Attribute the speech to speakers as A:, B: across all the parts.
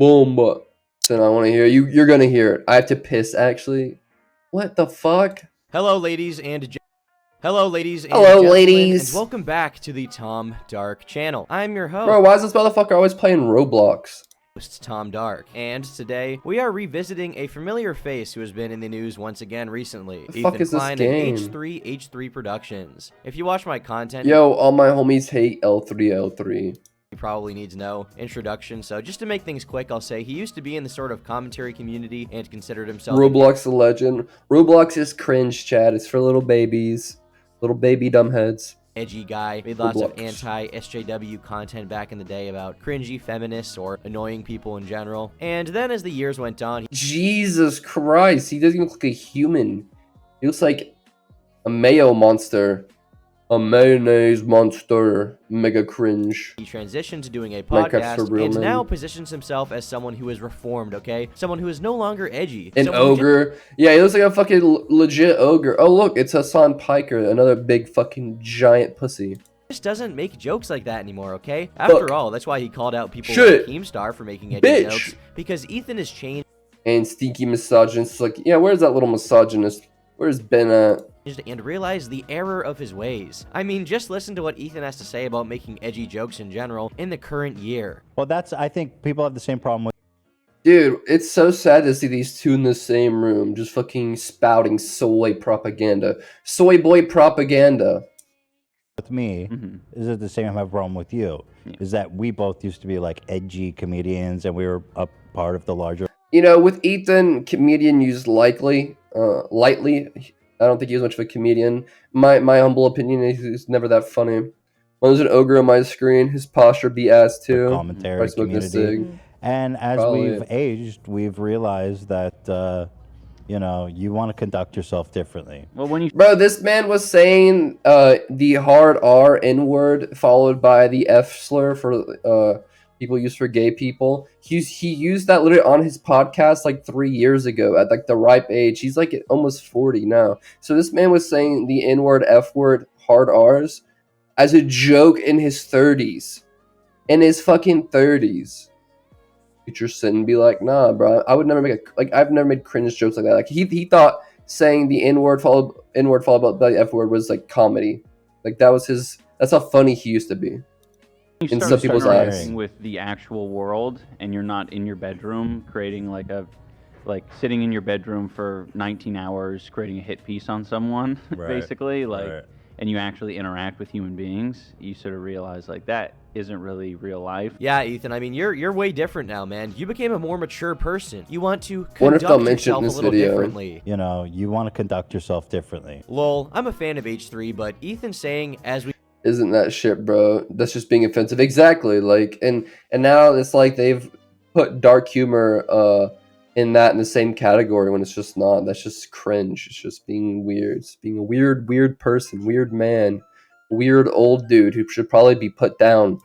A: Boom. So I want to hear you. You're gonna hear it. I have to piss. Actually, what the fuck?
B: Hello, ladies and
A: Hello,
B: gentlemen,
A: ladies.
B: and welcome back to the Tom Dark channel. I'm your host,
A: Bro, why is this motherfucker always playing Roblox?
B: Tom Dark, and today we are revisiting a familiar face who has been in the news once again recently.
A: The fuck
B: Ethan
A: is this
B: Klein
A: game?
B: of H3H3 Productions. If you watch my content,
A: Yo, all my homies hate L3L3.
B: he probably needs no introduction, so just to make things quick, I'll say he used to be in the sort of commentary community and considered himself
A: Roblox a legend. Roblox is cringe, Chad. It's for little babies. Little baby dumbheads.
B: edgy guy, made lots of
A: Roblox.
B: anti-SJW content back in the day about cringy feminists or annoying people in general. And then as the years went on,
A: Jesus Christ, he doesn't even look like a human. He looks like a mayo monster. A mayonnaise monster. Mega cringe.
B: he transitioned to doing a
A: Minecraft's for
B: podcast
A: real,
B: and
A: man.
B: now positions himself as someone who is reformed, okay? Someone who is no longer edgy.
A: An
B: Someone who
A: ogre. Yeah, he looks like a fucking legit ogre. Oh, look, it's Hassan Piker. Another big fucking giant pussy.
B: just doesn't make jokes like that anymore, okay? After all, that's why he called out people
A: Shit.
B: like Keemstar for making edgy
A: Bitch.
B: jokes, because Ethan has changed
A: And stinky misogynist. Like, yeah, where's that little misogynist? Where's Ben at?
B: and realized the error of his ways. I mean, just listen to what Ethan has to say about making edgy jokes in general in the current year.
C: Well, I think people have the same problem with
A: Dude, it's so sad to see these two in the same room just fucking spouting soy propaganda. Soy boy propaganda.
C: me. Is it the same I have a problem with you?
D: Yeah.
C: Is that we both used to be like edgy comedians and we were a part of the larger
A: You know, with Ethan, comedian used lightly. I don't think he was much of a comedian. My humble opinion is he's never that funny. When there's an ogre on my screen, his posture be ass too.
C: commentary
A: Probably smoking a
C: community.
A: cig.
C: And as
A: Probably.
C: we've aged, we've realized that you know, you want to conduct yourself differently.
D: Well, when you
A: Bro, this man was saying the hard R N word followed by the F slur for people used for gay people. He used that literally on his podcast like 3 years ago at like the ripe age. He's like almost 40 now. So this man was saying the N word, F word, hard R's as a joke in his 30s. In his fucking 30s. Future sit and be like, nah, bro. I would never make I've never made cringe jokes like that. Like he thought saying the N word followed by the F word was like comedy. Like that's how funny he used to be. In
D: start
A: some people's eyes.
D: interacting with the actual world and you're not in your bedroom creating like sitting in your bedroom for 19 hours creating a hit piece on someone basically and you actually interact with human beings, you sort of realize like that isn't really real life.
B: Yeah, Ethan, I mean, you're way different now, man. You became a more mature person. You want to
A: Wonder if they'll
B: conduct
A: mention it
B: yourself
A: in
B: a
A: this
B: little
A: video.
B: differently.
C: You know, you want to conduct yourself differently.
B: Lol, I'm a fan of H3, but Ethan saying, as we
A: Isn't that shit, bro? That's just being offensive. Exactly. Like and now it's like they've put dark humor in the same category when it's just not. That's just cringe. It's just being weird. It's being a weird person, weird man, weird old dude who should probably be put down.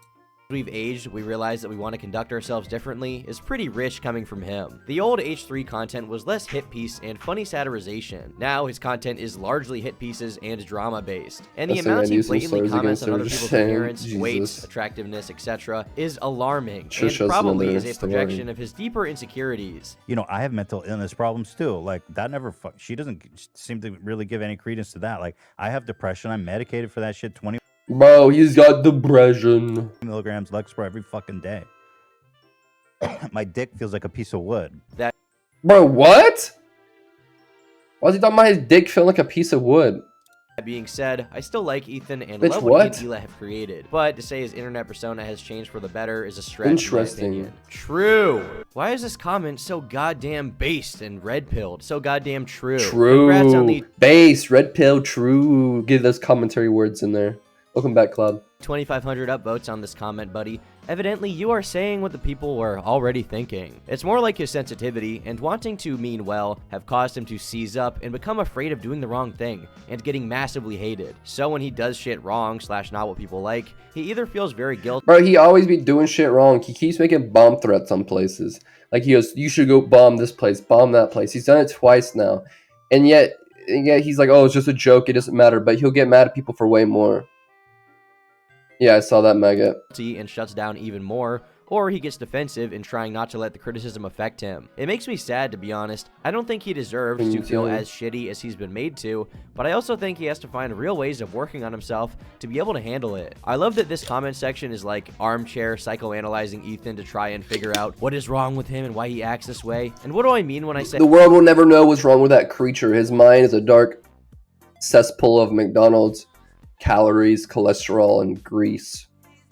B: we've aged, we realize that we want to conduct ourselves differently is pretty rich coming from him. The old H3 content was less hit piece and funny satirization. Now his content is largely hit pieces and drama based. And the
A: That's
B: amounts he
A: using
B: blatantly
A: slurs
B: comments
A: against
B: on
A: her,
B: other
A: just
B: people's
A: saying,
B: appearance, weights,
A: Jesus.
B: attractiveness, etc. is alarming
A: Sure
B: and
A: shows
B: probably
A: another
B: is a
A: story.
B: projection of his deeper insecurities.
C: You know, I have mental illness problems too. Like that never. She doesn't seem to really give any credence to that. Like I have depression. I'm medicated for that shit. 20
A: Bro, he's got depression.
C: milligrams Lexapro every fucking day. My dick feels like a piece of wood.
A: Bro, what? Why is he talking about his dick feeling like a piece of wood?
B: That being said, I still like Ethan and
A: Bitch,
B: love what
A: what?
B: he and Ela have created, but to say his internet persona has changed for the better is a stretch.
A: Interesting.
B: In my opinion. True. Why is this comment so goddamn based and red-pilled? So goddamn true. Congrats on the
A: True. Base, red pill, true. Get those commentary words in there. Welcome back, Cloud.
B: 2,500 upvotes on this comment, buddy. Evidently, you are saying what the people were already thinking. It's more like his sensitivity and wanting to mean well have caused him to seize up and become afraid of doing the wrong thing and getting massively hated. So when he does shit wrong / not what people like, he either feels very guilty.
A: Bro, he always be doing shit wrong. He keeps making bomb threats on places. Like he goes, you should go bomb this place, bomb that place. He's done it twice now. And yet he's like, oh, it's just a joke. It doesn't matter. But he'll get mad at people for way more. Yeah, I saw that maggot.
B: And shuts down even more or he gets defensive in trying not to let the criticism affect him. It makes me sad, to be honest. I don't think he deserves to feel as shitty as he's been made to, but I also think he has to find real ways of working on himself to be able to handle it. I love that this comment section is like armchair psychoanalyzing Ethan to try and figure out what is wrong with him and why he acts this way. And what do I mean when I say
A: the world will never know what's wrong with that creature? His mind is a dark cesspool of McDonald's, calories, cholesterol, and grease.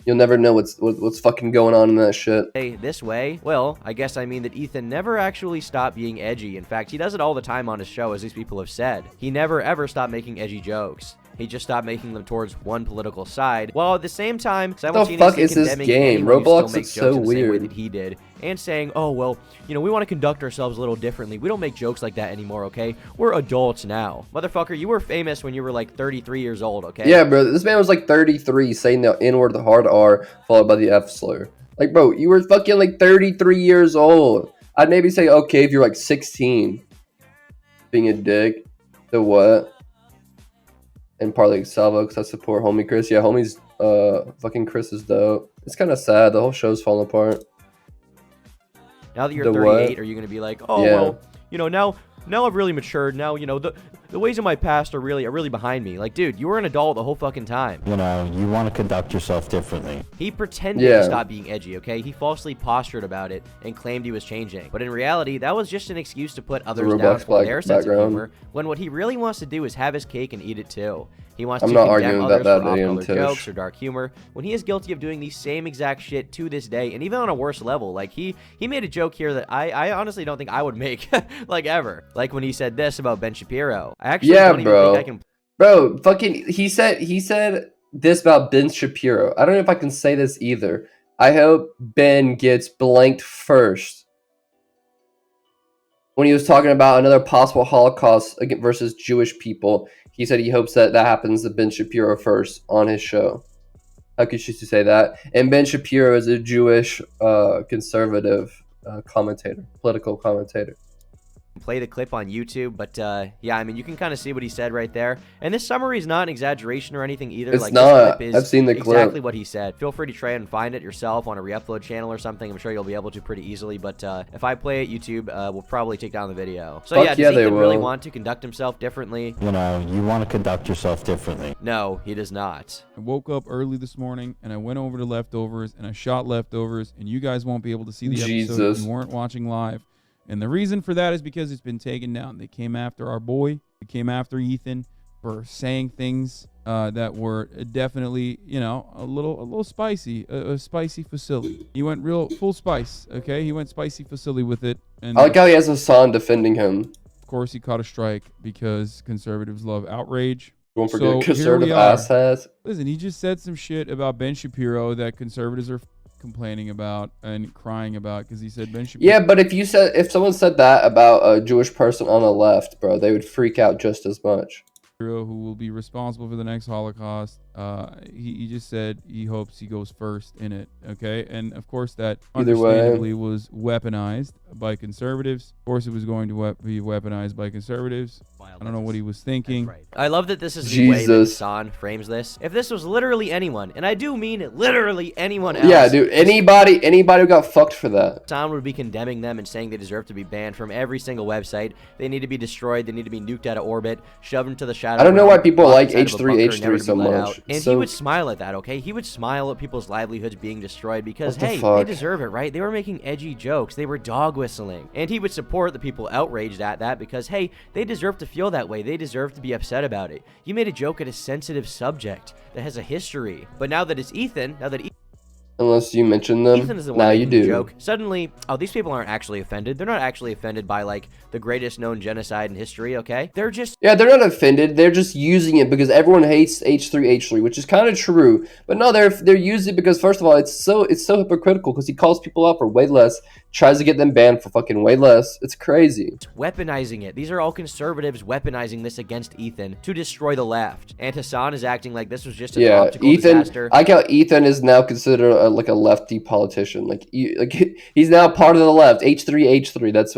A: You'll never know what's fucking going on in that shit.
B: Hey, this way? Well, I guess I mean that Ethan never actually stopped being edgy. In fact, he does it all the time on his show, as these people have said. He never ever stopped making edgy jokes. He just stopped making them towards one political side, while at the same time simultaneously condemning anyone who still makes jokes in the same way that he did, and saying, oh, well, you know, we want to conduct ourselves a little differently. We don't make jokes like that anymore, okay? We're adults now. Motherfucker, you were famous when you were like 33 years old, okay?
A: Yeah, bro, this man was like 33 saying the N-word, the hard R, followed by the F slur. Like, bro, you were fucking like 33 years old. I'd maybe say, okay, if you're like 16, being a dick, the what? And partly Salvo, because I support homie Chris. Yeah, homie's fucking Chris is dope. It's kind of sad. The whole show's falling apart.
B: Now that you're 38, are you going to be like, oh, yeah, well, you know, now I've really matured. Now, you know, the ways of my past are really behind me. Like, dude, you were an adult the whole fucking time.
C: You know, you want to conduct yourself differently.
B: He pretended to stop being edgy, okay? He falsely postured about it and claimed he was changing. But in reality, that was just an excuse to put others down for their sense of humor, when what he really wants to do is have his cake and eat it too. He wants to condemn others for off-color jokes or dark humor, when he is guilty of doing the same exact shit to this day, and even on a worse level. Like, he made a joke here that I honestly don't think I would make, like, ever. Like when he said this about Ben Shapiro. I actually don't even think I can...
A: Bro, fucking, he said this about Ben Shapiro. I don't know if I can say this either. I hope Ben gets blanked first. When he was talking about another possible Holocaust versus Jewish people, he said he hopes that happens to Ben Shapiro first on his show. How could you say that? And Ben Shapiro is a Jewish conservative commentator, political commentator.
B: Play the clip on YouTube, but yeah, I mean, you can kind of see what he said right there. And this summary is not an exaggeration or anything either.
A: It's
B: like,
A: not.
B: This clip is
A: I've seen the clip.
B: Exactly what he said. Feel free to try and find it yourself on a re-upload channel or something. I'm sure you'll be able to pretty easily. But if I play it, YouTube will probably take down the video. So yeah, does Ethan really want to conduct himself differently?
C: You know, you want to conduct yourself differently.
B: No, he does not.
E: I woke up early this morning and I went over to Leftovers and I shot Leftovers, and you guys won't be able to see the episode if you weren't watching live. And the reason for that is because it's been taken down. They came after our boy. They came after Ethan for saying things that were definitely, you know, a little spicy, a spicy facility. He went real full spice, okay? He went spicy facility with it. And
A: I like how he has Hassan defending him.
E: Of course, he caught a strike because conservatives love outrage.
A: Don't forget conservative asshats.
E: Listen, he just said some shit about Ben Shapiro that conservatives are complaining about and crying about, because he said Ben Shapiro.
A: Yeah, but if someone said that about a Jewish person on the left, bro, they would freak out just as much.
E: Who will be responsible for the next Holocaust. He just said he hopes he goes first in it, okay? And of course that understandably was weaponized by conservatives. Of course it was going to be weaponized by conservatives. I don't know what he was thinking.
B: Right. I love that this is the way that Hassan frames this. If this was literally anyone, and I do mean literally anyone else.
A: Yeah, dude, anybody who got fucked for that.
B: Hassan would be condemning them and saying they deserve to be banned from every single website. They need to be destroyed. They need to be nuked out of orbit, shoved into the shadow.
A: I don't know why people like H3H3 so much.
B: And he would smile at that, okay? He would smile at people's livelihoods being destroyed because, hey, they deserve it, right? They were making edgy jokes. They were dog whistling. And he would support the people outraged at that because, hey, they deserve to feel that way. They deserve to be upset about it. You made a joke at a sensitive subject that has a history. But now that it's Ethan,
A: unless you mention them,
B: Ethan is the one
A: now you do.
B: Joke. Suddenly, oh, these people aren't actually offended. They're not actually offended by, like, the greatest known genocide in history, okay? They're just...
A: Yeah, they're not offended. They're just using it because everyone hates H3H3, which is kind of true. But no, they're using it because, first of all, it's so hypocritical because he calls people out for way less, tries to get them banned for fucking way less. It's crazy.
B: Weaponizing it. These are all conservatives weaponizing this against Ethan to destroy the left. And Hassan is acting like this was just an optical disaster.
A: I like how Ethan is now considered like a lefty politician. Like he's now part of the left. H3H3. That's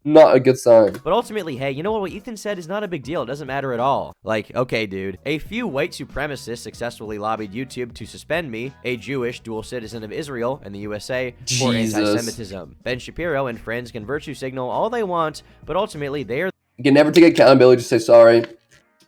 A: Not a good sign.
B: But ultimately, hey, you know what Ethan said is not a big deal. It doesn't matter at all. Like, okay, dude. A few white supremacists successfully lobbied YouTube to suspend me, a Jewish dual citizen of Israel and the USA, for anti-Semitism. Ben Shapiro and friends can virtue signal all they want, but ultimately they are
A: You can never take accountability to say sorry.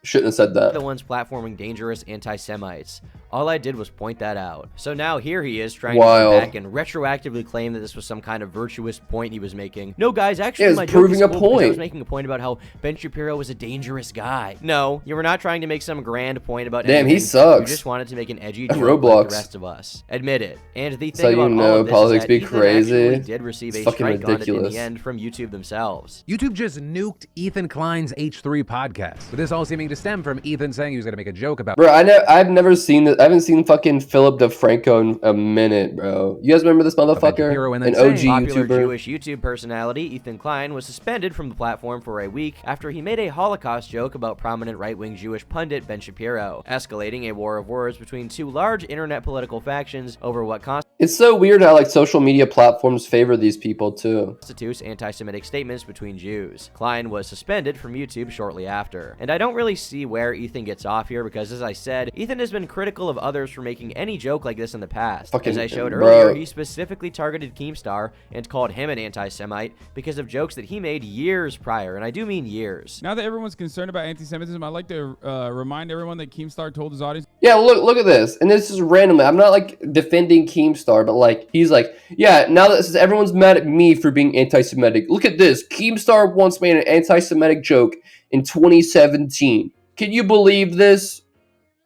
A: Shouldn't have said that.
B: the ones platforming dangerous anti-Semites. All I did was point that out. So now here he is trying to come back and retroactively claim that this was some kind of virtuous point he was making. No, guys, actually, my joke is cool I was making a point about how Ben Shapiro was a dangerous guy. No, you were not trying to make some grand point about anything.
A: He sucks.
B: You just wanted to make an edgy joke like the rest of us. Admit it. And the thing about all of this
A: politics
B: is that
A: be
B: Ethan
A: crazy.
B: actually did receive a strike on it in the end from YouTube themselves.
F: YouTube just nuked Ethan Klein's H3 podcast, with this all seeming to stem from Ethan saying he was going to make a joke about.
A: Bro, I've never seen this. I haven't seen fucking Philip DeFranco in a minute, bro. You guys remember this motherfucker? An OG
B: Popular
A: YouTuber.
B: Jewish YouTube personality Ethan Klein was suspended from the platform for a week after he made a Holocaust joke about prominent right-wing Jewish pundit Ben Shapiro, escalating a war of words between two large internet political factions over what
A: It's so weird how like social media platforms favor these people too.
B: Constitutes anti-Semitic statements between Jews. Klein was suspended from YouTube shortly after. And I don't really see where Ethan gets off here because, as I said, Ethan has been critical of others for making any joke like this in the past. As I showed earlier, he specifically targeted Keemstar and called him an anti-Semite because of jokes that he made years prior, and I do mean years.
E: Now that everyone's concerned about anti-Semitism, I'd like to remind everyone that Keemstar told his audience.
A: Yeah, look at this, and this is randomly. I'm not like defending Keemstar, but like he's like, yeah, now that everyone's mad at me for being anti-Semitic. Look at this. Keemstar once made an anti-Semitic joke in 2017. Can you believe this,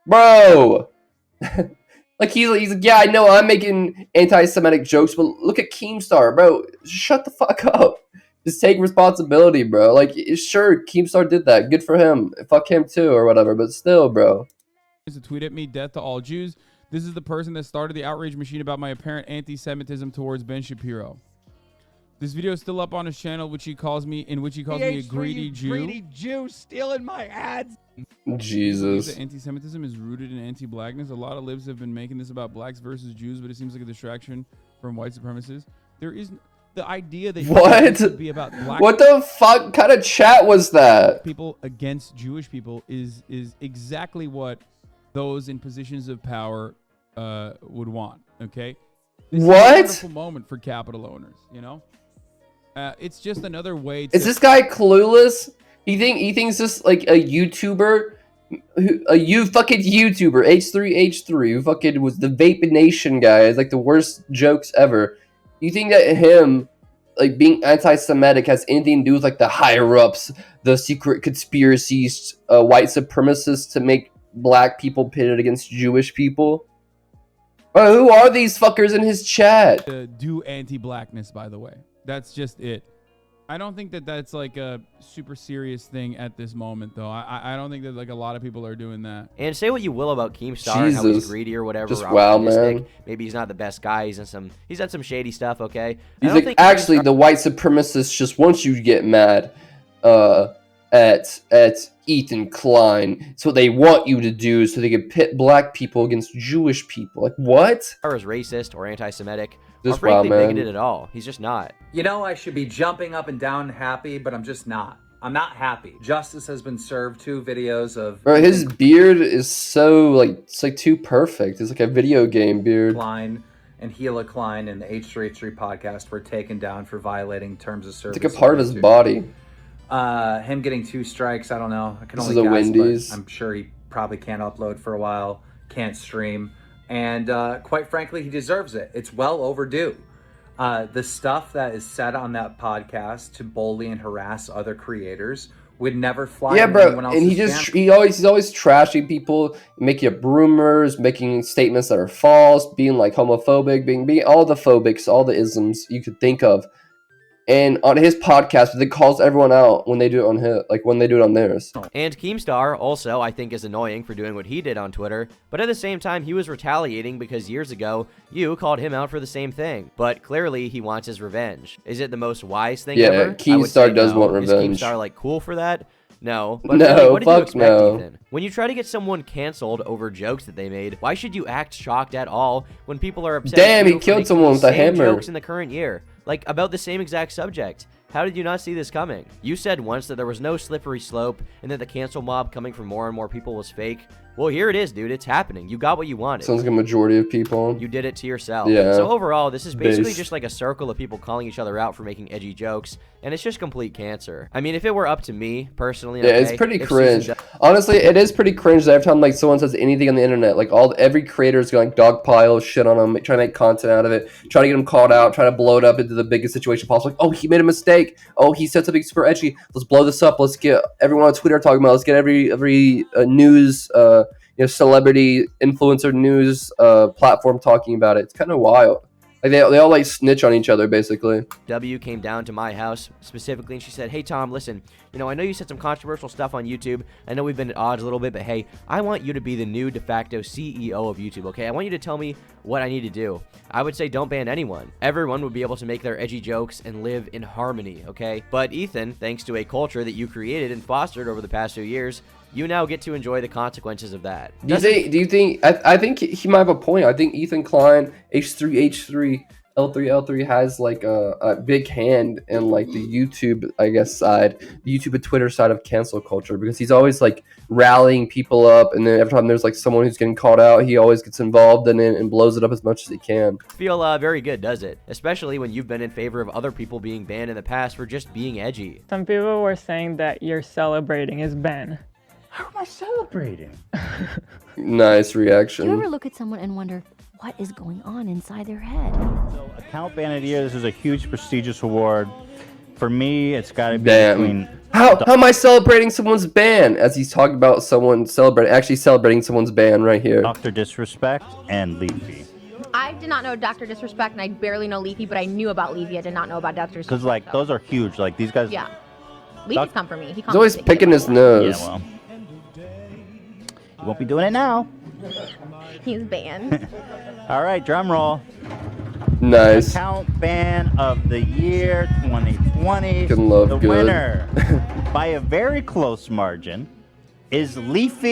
A: bro? Like he's like, yeah, I know I'm making anti-Semitic jokes, but look at Keemstar, bro. Shut the fuck up. Just take responsibility, bro. Like, sure, Keemstar did that. Good for him. Fuck him too, or whatever. But still, bro.
E: To tweet at me, death to all Jews. This is the person that started the outrage machine about my apparent anti-Semitism towards Ben Shapiro. This video is still up on his channel, in which he calls me a greedy Jew.
G: Greedy Jew stealing my ads.
A: Jesus.
E: Anti-Semitism is rooted in anti-blackness. A lot of libs have been making this about blacks versus Jews, but it seems like a distraction from white supremacists. There is the idea that
A: what
E: should be about black.
A: What the fuck kind of chat was that?
E: People against Jewish people is exactly what those in positions of power would want. Okay. This
A: what?
E: Is a wonderful moment for capital owners. You know. It's just another way to...
A: Is this guy clueless? He thinks this like a YouTuber, fucking YouTuber, H3H3, who fucking was the Vape Nation guy, is like the worst jokes ever. You think that him, like being anti-Semitic, has anything to do with like the higher ups, the secret conspiracies, white supremacists to make black people pitted against Jewish people? Who are these fuckers in his chat?
E: Do anti-blackness, by the way. That's just it. I don't think that that's like a super serious thing at this moment, though. I don't think that like a lot of people are doing that.
B: And say what you will about Keemstar, how he's greedy or whatever.
A: Just wow, man.
B: Maybe he's not the best guy. He's done some shady stuff. Okay.
A: He's like, actually, the white supremacists just want you to get mad at Ethan Klein. It's what they want you to do, so they can pit black people against Jewish people. Like what?
B: Or is racist or anti-Semitic. Or frankly bigoted at all. He's just not.
H: You know, I should be jumping up and down happy, but I'm just not. I'm not happy. Justice has been served. 2 videos of...
A: Bro, his beard is so, like, it's like too perfect. It's like a video game beard.
H: Klein and Gila Klein and the H3H3 podcast were taken down for violating terms of service.
A: It's like a part of his body.
H: Him getting 2 strikes, I don't know. I can
A: this
H: only
A: is a
H: guess,
A: Wendy's.
H: But I'm sure he probably can't upload for a while, can't stream. And quite frankly, he deserves it. It's well overdue. The stuff that is said on that podcast to bully and harass other creators would never fly.
A: Yeah, bro. And he's always trashing people, making up rumors, making statements that are false, being like homophobic, being all the phobics, all the isms you could think of. And on his podcast, it calls everyone out when they do it on his, like when they do it on theirs.
B: And Keemstar also, I think, is annoying for doing what he did on Twitter. But at the same time, he was retaliating because years ago, you called him out for the same thing. But clearly, he wants his revenge. Is it the most wise thing ever?
A: Yeah, Keemstar does want revenge.
B: Is Keemstar like cool for that? No. But
A: no,
B: really, what did you
A: fuck
B: expect,
A: no.
B: Ethan? When you try to get someone canceled over jokes that they made, why should you act shocked at all when people are upset?
A: Damn, he killed someone with a hammer.
B: Jokes in the current year. like about the same exact subject. How did you not see this coming? You said once that there was no slippery slope and that the cancel mob coming from more and more people was fake. Well, here it is, dude. It's happening. You got what you wanted.
A: Sounds like a majority of people.
B: You did it to yourself.
A: Yeah.
B: So overall, this is basically just like a circle of people calling each other out for making edgy jokes, and it's just complete cancer. I mean, if it were up to me, personally,
A: yeah, it's pretty cringe. Honestly, it is pretty cringe that every time like someone says anything on the internet, like every creator is going to like dogpile shit on them, trying to make content out of it, trying to get them called out, trying to blow it up into the biggest situation possible. Like, oh, he made a mistake. Oh, he said something super edgy. Let's blow this up. Let's get everyone on Twitter talking about it. Let's get every news celebrity influencer news platform talking about it. It's kind of wild. Like they all like snitch on each other basically.
B: W came down to my house specifically and she said, hey Tom, listen, I know you said some controversial stuff on YouTube. I know we've been at odds a little bit, but hey, I want you to be the new de facto CEO of YouTube, okay? I want you to tell me what I need to do. I would say don't ban anyone. Everyone would be able to make their edgy jokes and live in harmony, okay? But Ethan, thanks to a culture that you created and fostered over the past few years, you now get to enjoy the consequences of that.
A: Do you think I think he might have a point. I think Ethan Klein, H3H3, L3L3 has like a big hand in like the YouTube, I guess, side, the YouTube and Twitter side of cancel culture, because he's always like rallying people up, and then every time there's like someone who's getting called out, he always gets involved in it and blows it up as much as he can.
B: Feel very good, does it? Especially when you've been in favor of other people being banned in the past for just being edgy.
I: Some people were saying that you're celebrating his ban.
C: How am I celebrating?
A: Nice reaction.
J: Do you ever look at someone and wonder what is going on inside their head?
C: So, Account Ban of the Year, this is a huge prestigious award. For me, it's got to be between...
A: How am I celebrating someone's ban? As he's talking about someone actually celebrating someone's ban right here.
C: Dr. Disrespect and Leafy.
K: I did not know Dr. Disrespect, and I barely know Leafy, but I knew about Leafy. I did not know about Dr. Disrespect.
C: Because, like, those are huge. Like, these guys...
K: Yeah. Leafy's come for me.
A: He's always picking his nose.
C: Yeah, well... You won't be doing it now.
K: He's banned.
C: All right, drum roll.
A: Nice.
C: Account Ban of the Year 2020.
A: The
C: winner, by a very close margin, is Leafy.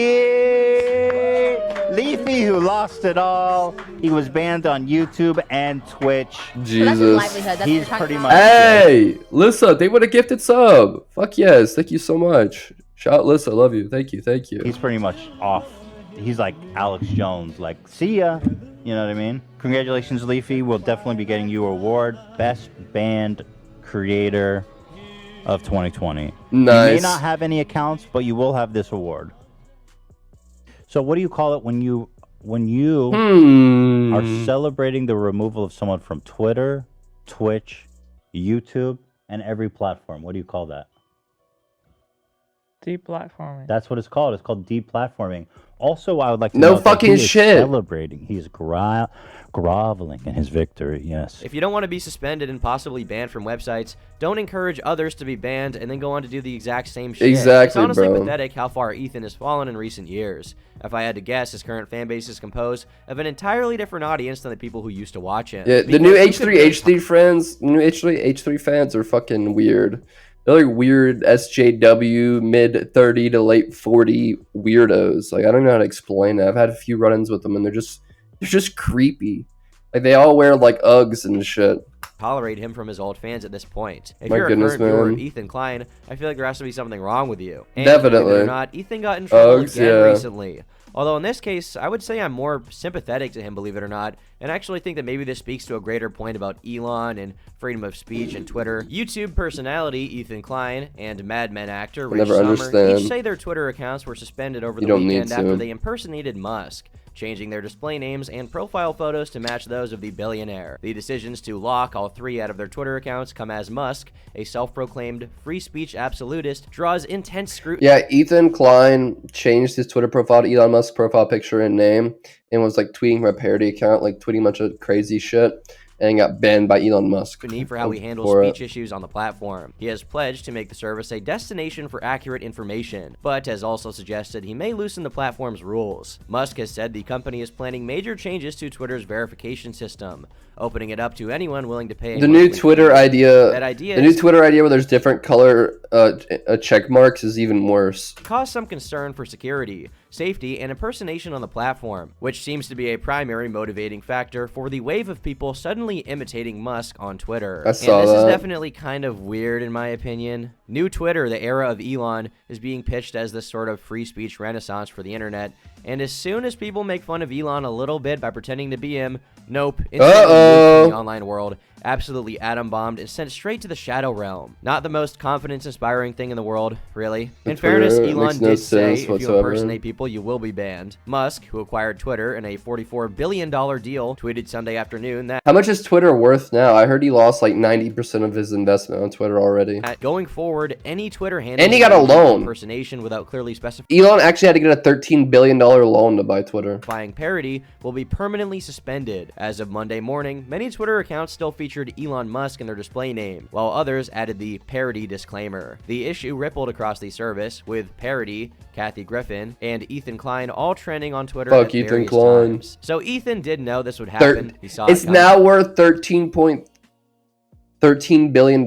C: Leafy, who lost it all. He was banned on YouTube and Twitch.
A: Jesus.
C: He's pretty much...
A: Hey, Lissa, they would have gifted sub. Fuck yes. Thank you so much. Shout out Lissa, love you. Thank you.
C: He's pretty much off. He's like Alex Jones, like, see ya. You know what I mean? Congratulations, Leafy. We'll definitely be getting you an award. Best Band Creator of 2020.
A: Nice.
C: You may not have any accounts, but you will have this award. So what do you call it when you are celebrating the removal of someone from Twitter, Twitch, YouTube, and every platform? What do you call that?
I: Deplatforming.
C: That's what it's called. It's called deplatforming. Also, I would like to
A: no
C: note
A: fucking
C: that he
A: shit.
C: Is celebrating. He is groveling in his victory. Yes.
B: If you don't want to be suspended and possibly banned from websites, don't encourage others to be banned and then go on to do the exact same shit.
A: Exactly,
B: it's honestly
A: bro.
B: pathetic how far Ethan has fallen in recent years. If I had to guess, his current fan base is composed of an entirely different audience than the people who used to watch him.
A: Yeah, the new H3 fans are fucking weird. They're like weird SJW mid 30 to late 40 weirdos. Like, I don't know how to explain it. I've had a few run-ins with them, and they're just creepy. Like, they all wear like Uggs and shit.
B: Tolerate him from his old fans at this point. If
A: My
B: you're
A: goodness,
B: a current viewer
A: man.
B: of Ethan Klein, I feel like there has to be something wrong with you. And
A: Definitely.
B: believe it or not, Ethan got in trouble
A: Uggs,
B: again
A: yeah.
B: recently. Although in this case, I would say I'm more sympathetic to him, believe it or not, and actually think that maybe this speaks to a greater point about Elon and freedom of speech and Twitter. YouTube personality Ethan Klein and Mad Men actor Rich Sommer each say their Twitter accounts were suspended over the weekend after they impersonated Musk, changing their display names and profile photos to match those of the billionaire. The decisions to lock all three out of their Twitter accounts come as Musk, a self-proclaimed free speech absolutist, draws intense scrutiny.
A: Yeah, Ethan Klein changed his Twitter profile to Elon Musk's profile picture and name, and was like tweeting from a parody account, like tweeting a bunch of crazy shit, and got banned by Elon Musk.
B: For how he handles speech issues on the platform. He has pledged to make the service a destination for accurate information, but has also suggested he may loosen the platform's rules. Musk has said the company is planning major changes to Twitter's verification system. opening it up to anyone willing to pay.
A: The new Twitter idea.
B: That idea.
A: The new Twitter idea where there's different color check marks is even worse.
B: Caused some concern for security, safety, and impersonation on the platform, which seems to be a primary motivating factor for the wave of people suddenly imitating Musk on Twitter.
A: I saw
B: this
A: that.
B: is definitely kind of weird in my opinion. New Twitter, the era of Elon, is being pitched as this sort of free speech renaissance for the internet, and as soon as people make fun of Elon a little bit by pretending to be him, nope, instantly moved to the online world, absolutely atom bombed, and sent straight to the shadow realm. Not the most confidence-inspiring thing in the world, really. In fairness, Elon did say if you impersonate people, you will be banned. Musk, who acquired Twitter in a $44 billion deal, tweeted Sunday afternoon that
A: how much is Twitter worth now? I heard he lost like 90% of his investment on Twitter already.
B: Going forward, any Twitter handle
A: and he got a loan.
B: Impersonation without clearly specifying.
A: Elon actually had to get a $13 billion loan to buy Twitter.
B: Parody will be permanently suspended. As of Monday morning, many Twitter accounts still featured Elon Musk in their display name, while others added the parody disclaimer. The issue rippled across the service, with Parody, Kathy Griffin, and Ethan Klein all trending on Twitter at
A: Ethan
B: various
A: Klein.
B: times. So Ethan did know this would happen. He saw
A: it's now worth $13 billion.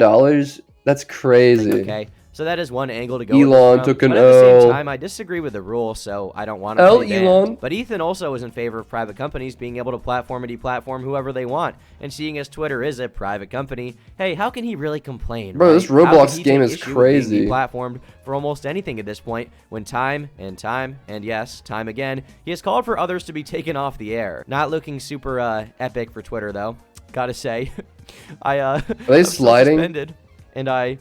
A: That's crazy.
B: Okay. So that is one angle to go.
A: Elon took an
B: L. But at the same time, I disagree with the rule, so I don't want to play banned.
A: Elon.
B: But Ethan also is in favor of private companies being able to platform and deplatform whoever they want. And seeing as Twitter is a private company, hey, how can he really complain?
A: Bro,
B: right?
A: this Roblox game is crazy.
B: Platformed for almost anything at this point, when time and yes, time again, he has called for others to be taken off the air. Not looking super epic for Twitter though. Gotta say,
A: are they sliding?
B: Suspended, and I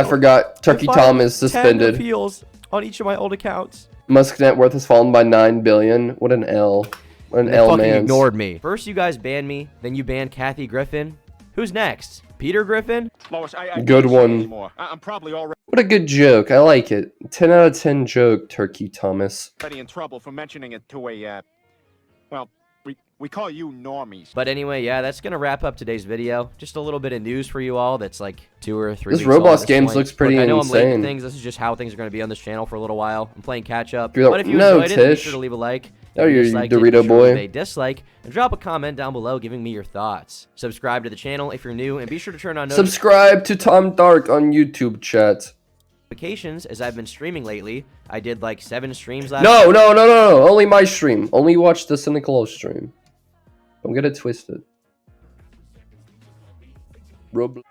A: forgot. Turkey Tom is suspended.
B: 10 appeals on each of my old accounts.
A: Musk's net worth has fallen by $9 billion. What an L. What an L, man.
B: Ignored me. First you guys banned me, then you banned Kathy Griffin. Who's next? Peter Griffin?
G: Lois, I
A: good one.
G: I'm probably already
A: What a good joke. I like it. 10 out of 10 joke, Turkey Thomas.
G: in trouble for mentioning it to a, well, we call you normies.
B: But anyway, yeah, that's going to wrap up today's video. Just a little bit of news for you all that's like 2 or 3
A: this
B: weeks old
A: Roblox
B: at this
A: games
B: point.
A: looks pretty
B: Look, I know
A: insane.
B: I'm late to things. This is just how things are going to be on this channel for a little while. I'm playing catch up.
A: You're
B: But if you
A: no,
B: enjoyed it, be
A: Tish.
B: sure to leave a like.
A: Oh, you're
B: disliked
A: Dorito
B: it, be sure to
A: boy.
B: leave a dislike and drop a comment down below giving me your thoughts. Subscribe to the channel if you're new and be sure to turn on
A: Subscribe to Tom Dark on YouTube, chat.
B: notifications as I've been streaming lately. I did like 7 streams last
A: No. Only my stream. Only watch the cynicalul stream. Don't get it twisted. Roblox.